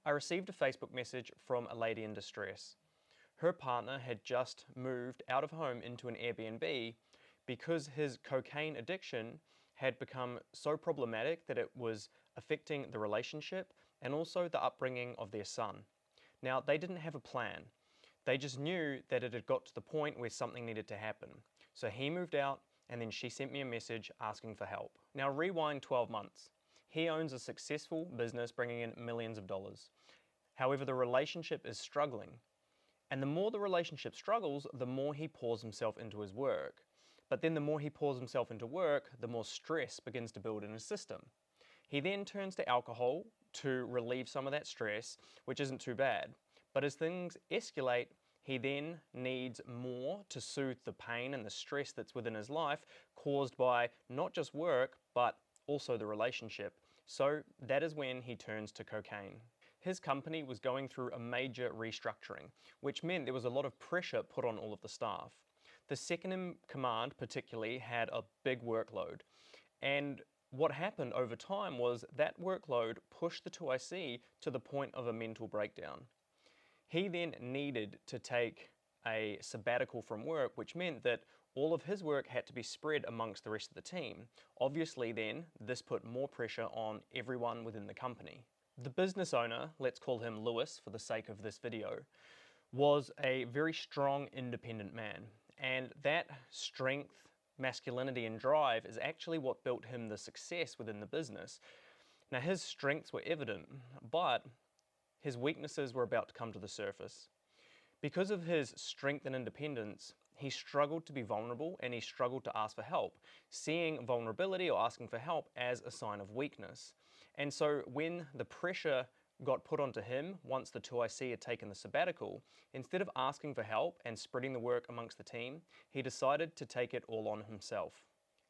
I received a Facebook message from a lady in distress. Her partner had just moved out of home into an Airbnb because his cocaine addiction had become so problematic that it was affecting the relationship and also the upbringing of their son. Now, they didn't have a plan. They just knew that it had got to the point where something needed to happen. So he moved out, and then she sent me a message asking for help. Now rewind 12 months. He owns a successful business bringing in millions of dollars. However, the relationship is struggling. And the more the relationship struggles, the more he pours himself into his work. But then the more he pours himself into work, the more stress begins to build in his system. He then turns to alcohol to relieve some of that stress, which isn't too bad. But as things escalate, he then needs more to soothe the pain and the stress that's within his life caused by not just work, but also the relationship. So that is when he turns to cocaine. His company was going through a major restructuring, which meant there was a lot of pressure put on all of the staff. The second in command particularly had a big workload. And what happened over time was that workload pushed the 2IC to the point of a mental breakdown. He then needed to take a sabbatical from work, which meant that all of his work had to be spread amongst the rest of the team. Obviously then, this put more pressure on everyone within the company. The business owner, let's call him Lewis for the sake of this video, was a very strong, independent man. And that strength, masculinity and drive is actually what built him the success within the business. Now his strengths were evident, but his weaknesses were about to come to the surface. Because of his strength and independence, he struggled to be vulnerable and he struggled to ask for help, seeing vulnerability or asking for help as a sign of weakness. And so when the pressure got put onto him once the 2IC had taken the sabbatical, instead of asking for help and spreading the work amongst the team, he decided to take it all on himself.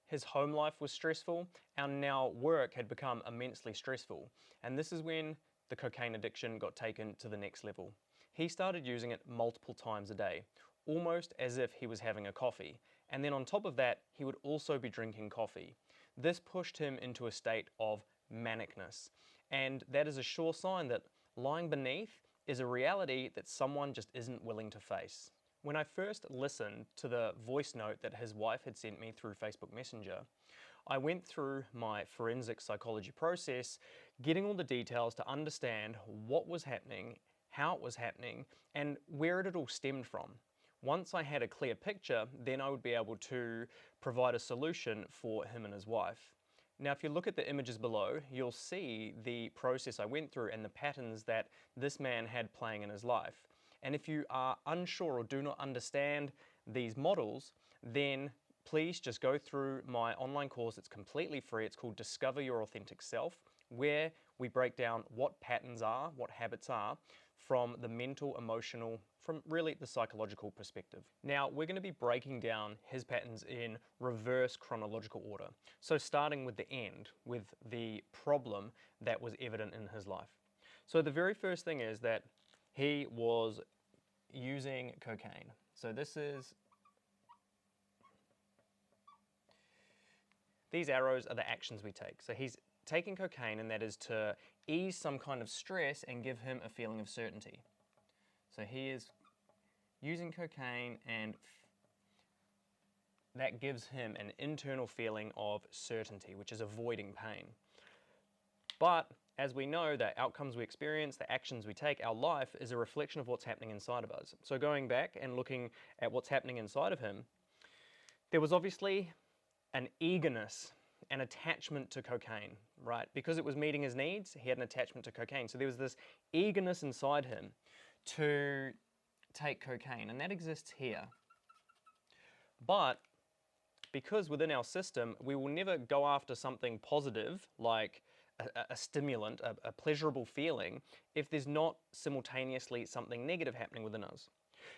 His home life was stressful, and now work had become immensely stressful. And this is when the cocaine addiction got taken to the next level. He started using it multiple times a day, almost as if he was having a coffee. And then on top of that, he would also be drinking coffee. This pushed him into a state of manicness. And that is a sure sign that lying beneath is a reality that someone just isn't willing to face. When I first listened to the voice note that his wife had sent me through Facebook Messenger, I went through my forensic psychology process, getting all the details to understand what was happening, how it was happening, and where it had all stemmed from. Once I had a clear picture, then I would be able to provide a solution for him and his wife. Now, if you look at the images below, you'll see the process I went through and the patterns that this man had playing in his life. And if you are unsure or do not understand these models, then please just go through my online course. It's completely free. It's called Discover Your Authentic Self, where we break down what patterns are, what habits are, from the mental, emotional, from really the psychological perspective. Now, we're going to be breaking down his patterns in reverse chronological order. So starting with the end, with the problem that was evident in his life. So the very first thing is that he was using cocaine. So these arrows are the actions we take. So he's taking cocaine, and that is to ease some kind of stress and give him a feeling of certainty. So he is using cocaine, and that gives him an internal feeling of certainty, which is avoiding pain. But as we know, the outcomes we experience, the actions we take, our life is a reflection of what's happening inside of us. So going back and looking at what's happening inside of him, there was obviously an eagerness, an attachment to cocaine, right? Because it was meeting his needs, he had an attachment to cocaine. So there was this eagerness inside him to take cocaine, and that exists here. But because within our system, we will never go after something positive like a stimulant, a pleasurable feeling, if there's not simultaneously something negative happening within us.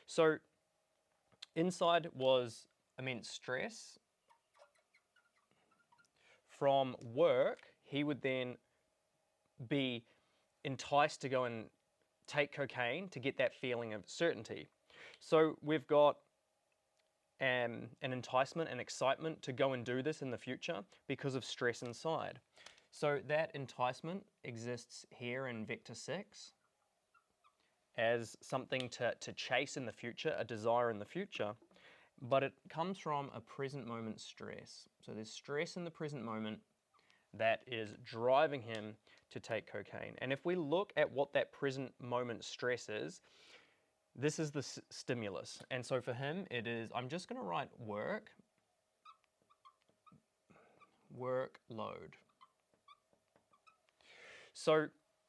So inside was immense stress. From work, he would then be enticed to go and take cocaine to get that feeling of certainty. So we've got an enticement and excitement to go and do this in the future because of stress inside. So that enticement exists here in vector 6. as something to chase in the future, a desire in the future, but it comes from a present moment stress. So there's stress in the present moment that is driving him to take cocaine. And if we look at what that present moment stress is, this is the stimulus. And so for him, it is, I'm just going to write workload. So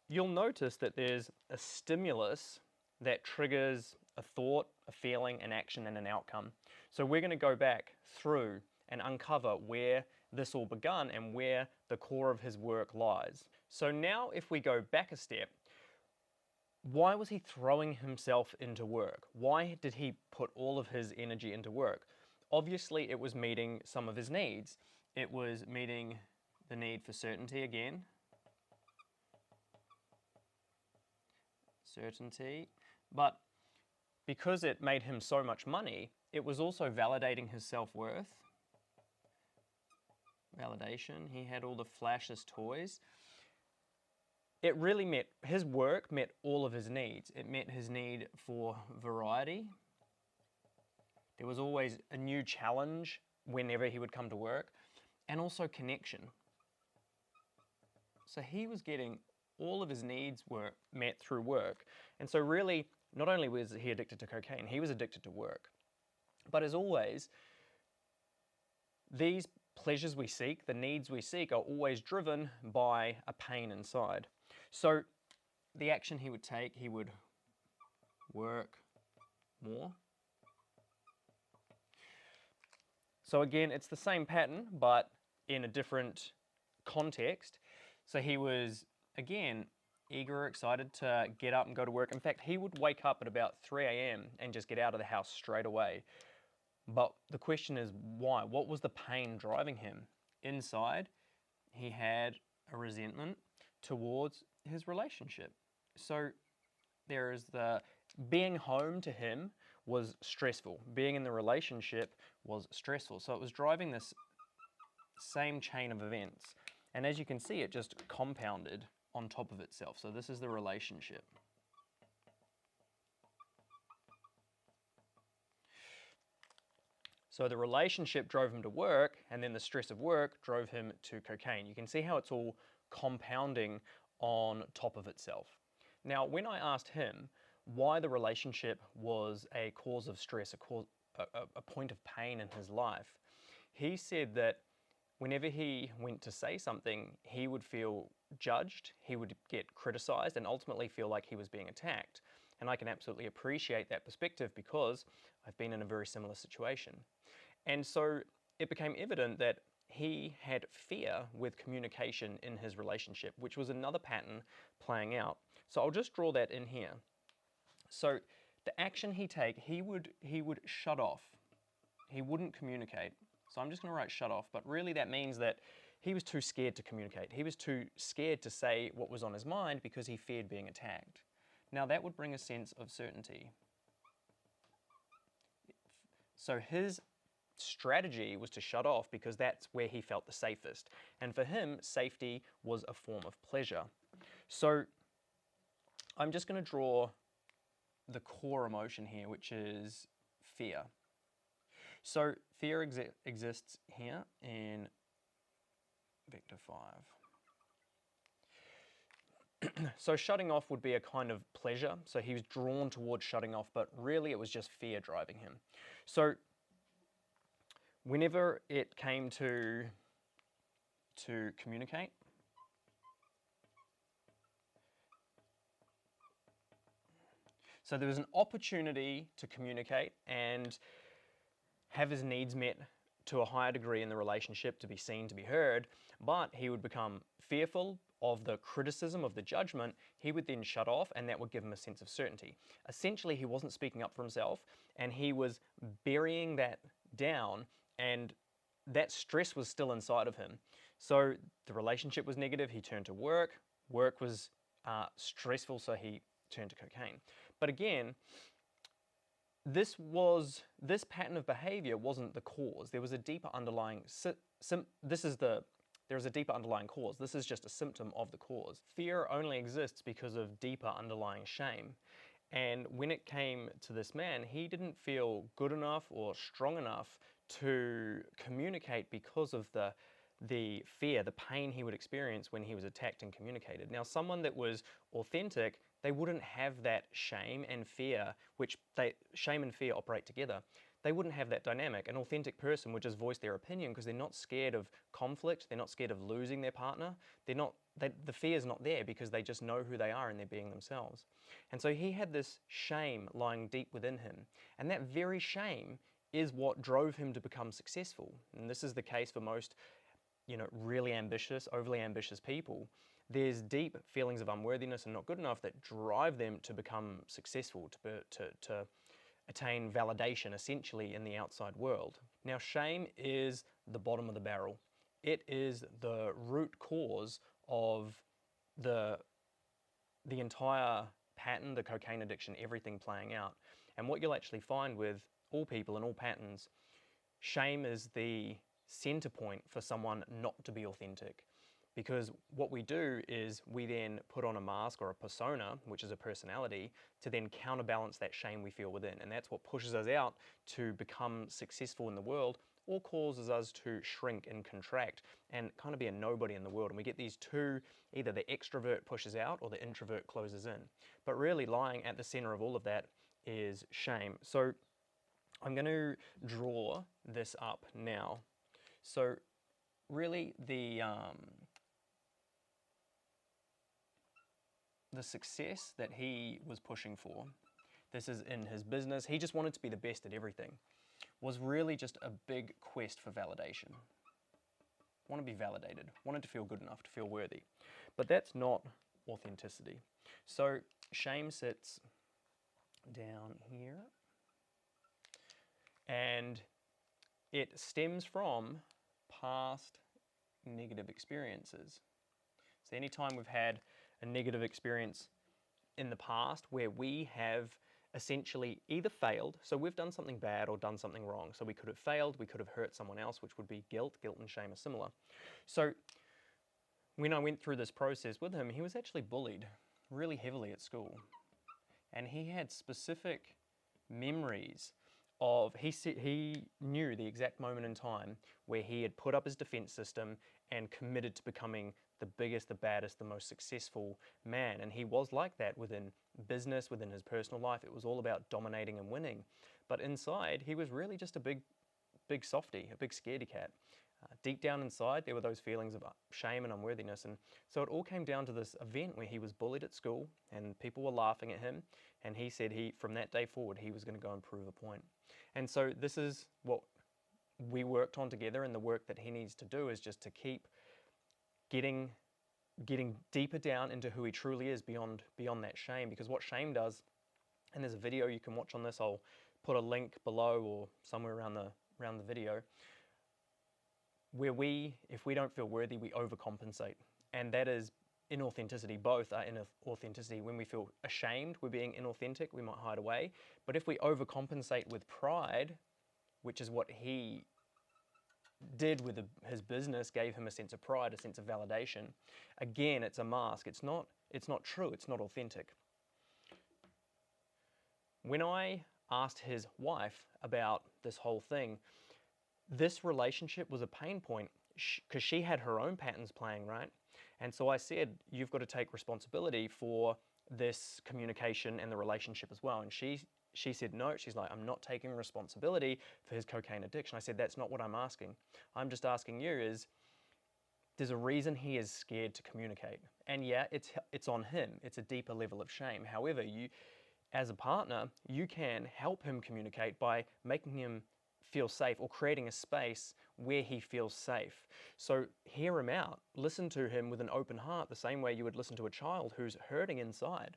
you'll notice that there's a stimulus that triggers a thought, a feeling, an action, and an outcome. So we're going to go back through and uncover where this all begun and where the core of his work lies. So now if we go back a step, why was he throwing himself into work? Why did he put all of his energy into work? Obviously, it was meeting some of his needs. It was meeting the need for certainty again. Certainty. But because it made him so much money, it was also validating his self-worth. Validation. He had all the flashiest toys. It really met, his work met all of his needs. It met his need for variety. There was always a new challenge whenever he would come to work, and also connection. So he was getting all of his needs were met through work. And so really, not only was he addicted to cocaine, he was addicted to work. But as always, these pleasures we seek, the needs we seek, are always driven by a pain inside. So the action he would take, he would work more. So again, it's the same pattern, but in a different context. So he was, again, eager, excited to get up and go to work. In fact, he would wake up at about 3 a.m. and just get out of the house straight away. But the question is, why? What was the pain driving him? Inside, he had a resentment towards his relationship. So there is the being home to him was stressful. Being in the relationship was stressful. So it was driving this same chain of events. And as you can see, it just compounded on top of itself. So this is the relationship. So the relationship drove him to work, and then the stress of work drove him to cocaine. You can see how it's all compounding on top of itself. Now, when I asked him why the relationship was a cause of stress, a point of pain in his life, he said that whenever he went to say something, he would feel judged, he would get criticized, and ultimately feel like he was being attacked. And I can absolutely appreciate that perspective because I've been in a very similar situation. And so it became evident that he had fear with communication in his relationship, which was another pattern playing out. So I'll just draw that in here. So the action he would shut off. He wouldn't communicate. So I'm just going to write shut off, but really that means that he was too scared to communicate. He was too scared to say what was on his mind because he feared being attacked. Now that would bring a sense of certainty. So his strategy was to shut off because that's where he felt the safest. And for him, safety was a form of pleasure. So I'm just going to draw the core emotion here, which is fear. So fear exists here in vector 5. So shutting off would be a kind of pleasure. So he was drawn towards shutting off, but really it was just fear driving him. So whenever it came to communicate, so there was an opportunity to communicate and have his needs met to a higher degree in the relationship, to be seen, to be heard, but he would become fearful of the criticism, of the judgment. He would then shut off, and that would give him a sense of certainty. Essentially, he wasn't speaking up for himself, and he was burying that down, and that stress was still inside of him. So the relationship was negative, he turned to work. Work was stressful, so he turned to cocaine. But again, this pattern of behavior wasn't the cause. There was a deeper underlying there is a deeper underlying cause. This is just a symptom of the cause. Fear only exists because of deeper underlying shame. And when it came to this man, he didn't feel good enough or strong enough to communicate because of the fear, the pain he would experience when he was attacked and communicated. Now, someone that was authentic, they wouldn't have that shame and fear, shame and fear operate together. They wouldn't have that dynamic. An authentic person would just voice their opinion because they're not scared of conflict, they're not scared of losing their partner, the fear is not there because they just know who they are and they're being themselves. And so he had this shame lying deep within him, and that very shame is what drove him to become successful. And this is the case for most, really ambitious, overly ambitious people. There's deep feelings of unworthiness and not good enough that drive them to become successful, to attain validation essentially in the outside world. Now, shame is the bottom of the barrel. It is the root cause of the entire pattern, the cocaine addiction, everything playing out. And what you'll actually find with all people and all patterns, shame is the center point for someone not to be authentic. Because what we do is we then put on a mask or a persona, which is a personality, to then counterbalance that shame we feel within. And that's what pushes us out to become successful in the world, or causes us to shrink and contract and kind of be a nobody in the world. And we get these two, either the extrovert pushes out or the introvert closes in. But really lying at the center of all of that is shame. So I'm going to draw this up now. So really the success that he was pushing for, this is in his business, he just wanted to be the best at everything, was really just a big quest for validation. Want to be validated, wanted to feel good enough, to feel worthy. But that's not authenticity. So shame sits down here, and it stems from past negative experiences. So anytime we've had a negative experience in the past where we have essentially either failed, so we've done something bad or done something wrong. So we could have failed, we could have hurt someone else, which would be guilt. Guilt and shame are similar. So when I went through this process with him, he was actually bullied really heavily at school. And he had specific memories of, he knew the exact moment in time where he had put up his defense system and committed to becoming the biggest, the baddest, the most successful man. And he was like that within business, within his personal life. It was all about dominating and winning. But inside, he was really just a big softy, a big scaredy cat. Deep down inside, there were those feelings of shame and unworthiness. And so it all came down to this event where he was bullied at school and people were laughing at him. And he said from that day forward, he was going to go and prove a point. And so this is what we worked on together, and the work that he needs to do is just to keep getting deeper down into who he truly is beyond that shame. Because what shame does, and there's a video you can watch on this, I'll put a link below or somewhere around the video, where if we don't feel worthy, we overcompensate. And that is inauthenticity. Both are inauthenticity. When we feel ashamed, we're being inauthentic, we might hide away. But if we overcompensate with pride, which is what he did with his business, gave him a sense of pride, a sense of validation, again, it's a mask. It's not true. It's not authentic. When I asked his wife about this whole thing, this relationship was a pain point because she had her own patterns playing, right? And so I said, you've got to take responsibility for this communication and the relationship as well. And she said no. She's like, I'm not taking responsibility for his cocaine addiction. I said, that's not what I'm asking. I'm just asking you there's a reason he is scared to communicate. And yeah, it's on him. It's a deeper level of shame. However, you, as a partner, you can help him communicate by making him feel safe or creating a space where he feels safe. So hear him out, listen to him with an open heart, the same way you would listen to a child who's hurting inside.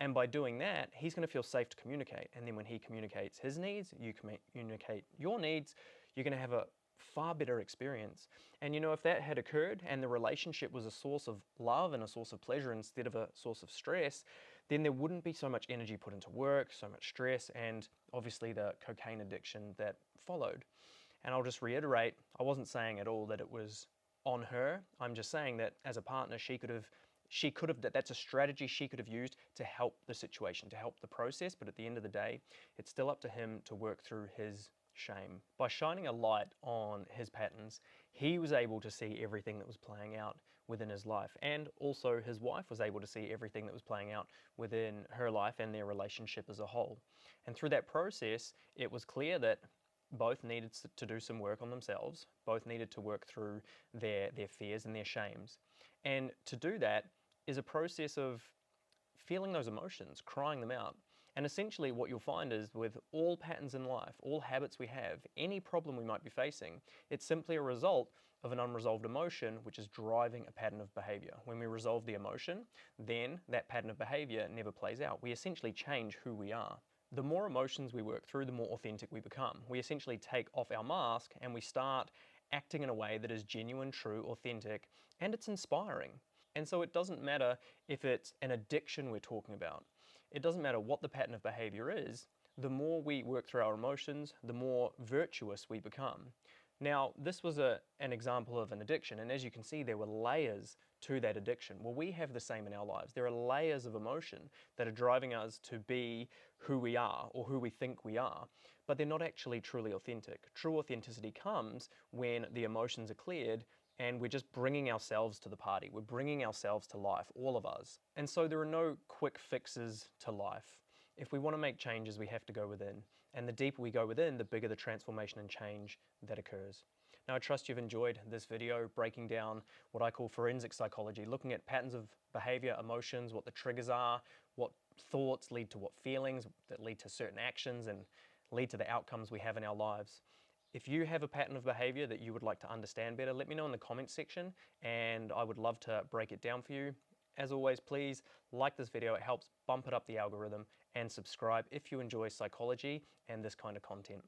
And by doing that, he's going to feel safe to communicate. And then when he communicates his needs, you communicate your needs, you're going to have a far better experience. And if that had occurred and the relationship was a source of love and a source of pleasure instead of a source of stress, then there wouldn't be so much energy put into work, so much stress, and obviously the cocaine addiction that followed. And I'll just reiterate, I wasn't saying at all that it was on her. I'm just saying that as a partner, she she could have, that's a strategy she could have used to help the situation, to help the process, but at the end of the day, it's still up to him to work through his shame. By shining a light on his patterns, he was able to see everything that was playing out within his life, and also his wife was able to see everything that was playing out within her life and their relationship as a whole. And through that process, it was clear that both needed to do some work on themselves, both needed to work through their fears and their shames. And to do that is a process of feeling those emotions, crying them out. And essentially what you'll find is with all patterns in life, all habits we have, any problem we might be facing, it's simply a result of an unresolved emotion which is driving a pattern of behavior. When we resolve the emotion, then that pattern of behavior never plays out. We essentially change who we are. The more emotions we work through, the more authentic we become. We essentially take off our mask and we start acting in a way that is genuine, true, authentic, and it's inspiring. And so it doesn't matter if it's an addiction we're talking about. It doesn't matter what the pattern of behavior is. The more we work through our emotions, the more virtuous we become. Now, this was an example of an addiction, and as you can see, there were layers to that addiction. Well, we have the same in our lives. There are layers of emotion that are driving us to be who we are or who we think we are, but they're not actually truly authentic. True authenticity comes when the emotions are cleared and we're just bringing ourselves to the party. We're bringing ourselves to life, all of us. And so there are no quick fixes to life. If we want to make changes, we have to go within. And the deeper we go within, the bigger the transformation and change that occurs. Now, I trust you've enjoyed this video breaking down what I call forensic psychology, looking at patterns of behavior, emotions, what the triggers are, what thoughts lead to what feelings that lead to certain actions and lead to the outcomes we have in our lives. If you have a pattern of behavior that you would like to understand better, let me know in the comments section and I would love to break it down for you. As always, please like this video. It helps bump it up the algorithm, and subscribe if you enjoy psychology and this kind of content.